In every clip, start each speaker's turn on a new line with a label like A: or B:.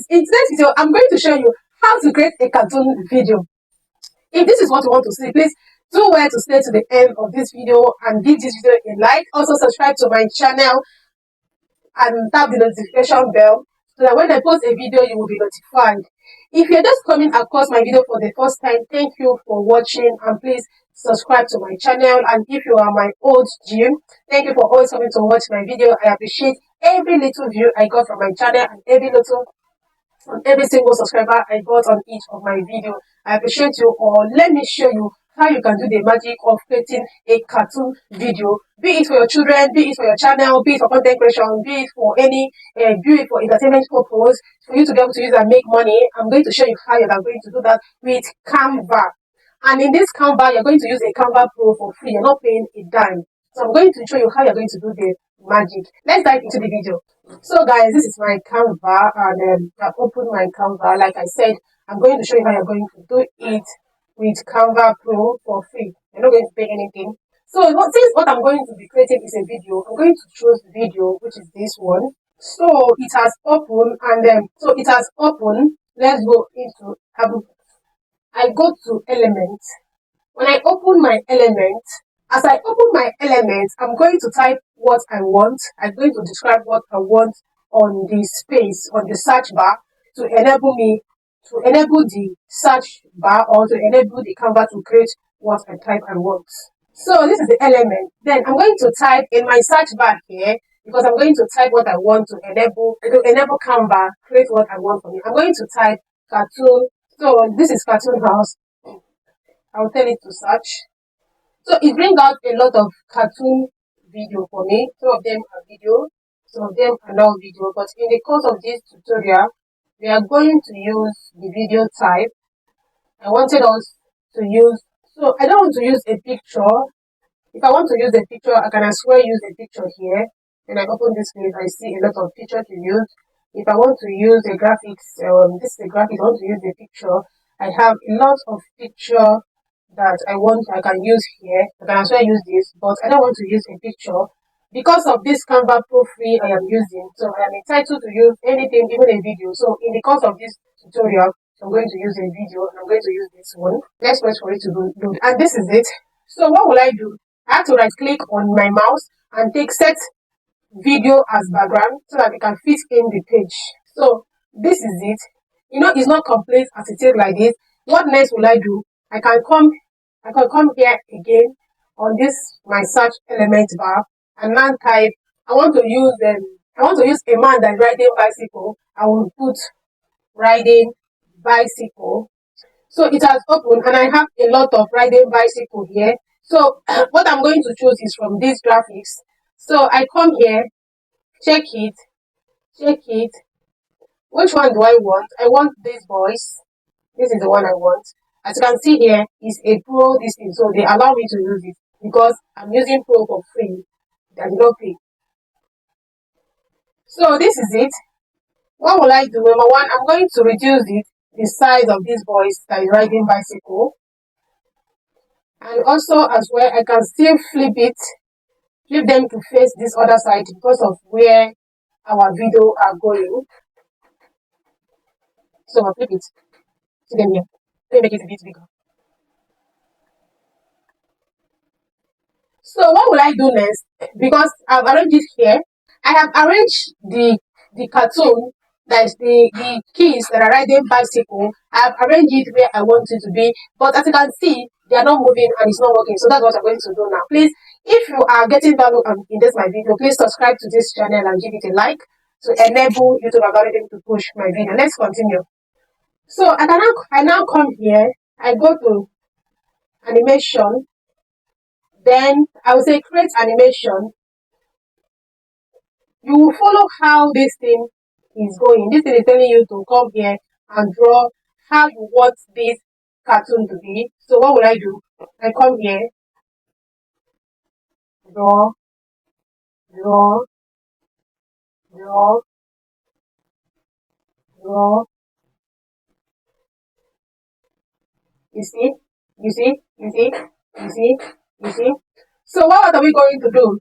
A: guys, in today's video, I'm going to show you how to create a cartoon video. If this is what you want to see, please do well to stay to the end of this video and give this video a like. Also subscribe to my channel and tap the notification bell so that when I post a video, you will be notified. If you're just coming across my video for the first time, thank you for watching, and please subscribe to my channel. And if you are my old G, thank you for always coming to watch my video. I appreciate every little view I got from my channel and every single subscriber I got on each of my video. I appreciate you all. Let me show you how you can do the magic of creating a cartoon video, be it for your children, be it for your channel, be it for content creation, be it for any be it for entertainment purpose, for you to be able to use and make money. I'm going to show you how you're going to do that with Canva. And in this Canva, you're going to use a Canva Pro for free. You're not paying a dime. So I'm going to show you how you're going to do the magic. Let's dive into the video. So guys, this is my Canva, and I've opened my Canva. Like I said, I'm going to show you how you're going to do it with Canva Pro for free. You're not going to pay anything. So since what I'm going to be creating is a video, I'm going to choose video, which is this one. So it has opened, and let's go into I go to elements. When I open my element, as I open my element, I'm going to type what I want. I'm going to describe what I want on the space, on the search bar, to enable the search bar, or to enable the Canva to create what I type I want. So this is the element. Then I'm going to type in my search bar here, because I'm going to type what I want to enable Canva create what I want for me. I'm going to type cartoon. So this is cartoon house. I'll tell it to search. So it brings out a lot of cartoon video for me. Some of them are video, some of them are not video. But in the course of this tutorial, we are going to use the video type. I wanted us to use, so I don't want to use a picture. If I want to use a picture, I can as well use a picture here. When I open this page, I see a lot of picture to use. If I want to use a graphics, this is a graphic, I want to use a picture. I have a lot of picture that I can use here. I can as well use this, but I don't want to use a picture. Because of this Canva Pro free I am using, so I am entitled to use anything, even a video. So in the course of this tutorial, I'm going to use a video, and I'm going to use this one. Let's wait for it to load. And this is it. So what will I do? I have to right click on my mouse and take set video as background so that it can fit in the page. So this is it. It's not complete as it is like this. What next will I do? I can come here again on this my search element bar and now type. I want to use a man that's riding bicycle. I will put riding bicycle. So it has opened, and I have a lot of riding bicycle here. So what I'm going to choose is from these graphics. So I come here, check it. Which one do I want? I want this voice. This is the one I want. As you can see here, is a pro this thing, so they allow me to use it because I'm using pro for free. I did not pay. So this is it. What will I do? Number one, I'm going to reduce the size of this voice that is riding bicycle. And also as well, I can still flip them to face this other side because of where our video are going. So I'll flip it. See them here. Let me make it a bit bigger. So what will I do next? Because I've arranged it here, I have arranged the cartoon, that is the keys that are riding bicycle. I have arranged it where I want it to be, but as you can see, they are not moving and it's not working. So that's what I'm going to do now. Please, if you are getting value in this my video, please subscribe to this channel and give it a like to enable YouTube algorithm to push my video. Let's continue. So I now come here, I go to animation, then I will say create animation. You will follow how this thing is going. This thing is telling you to come here and draw how you want this cartoon to be. So what will I do? I come here, draw. You see. So what are we going to do?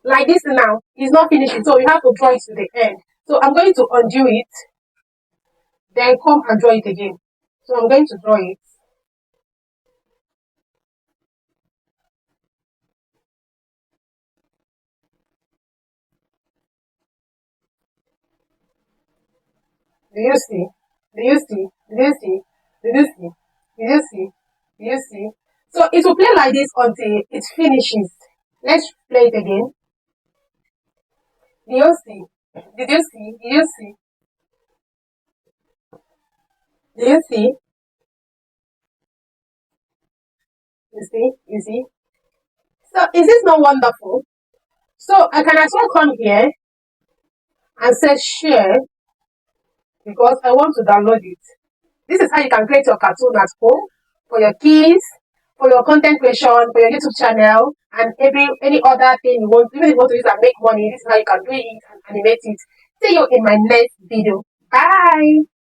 A: Like this now, it's not finishing, so we have to draw it to the end. So I'm going to undo it. then come and draw it again. So I'm going to draw it. Do you see? Do you see? Do you see? Do you see? Do you see? Do you see? So it will play like this until it finishes. Let's play it again. Do you see? Did you see? Do you see? Do you see? You see? You see? So is this not wonderful? So I can as well come here and say share because I want to download it. This is how you can create your cartoon at home for your kids, for your content creation, for your YouTube channel, and any other thing you want. Even if you want to use and make money, this is how you can do it and animate it. See you in my next video. Bye.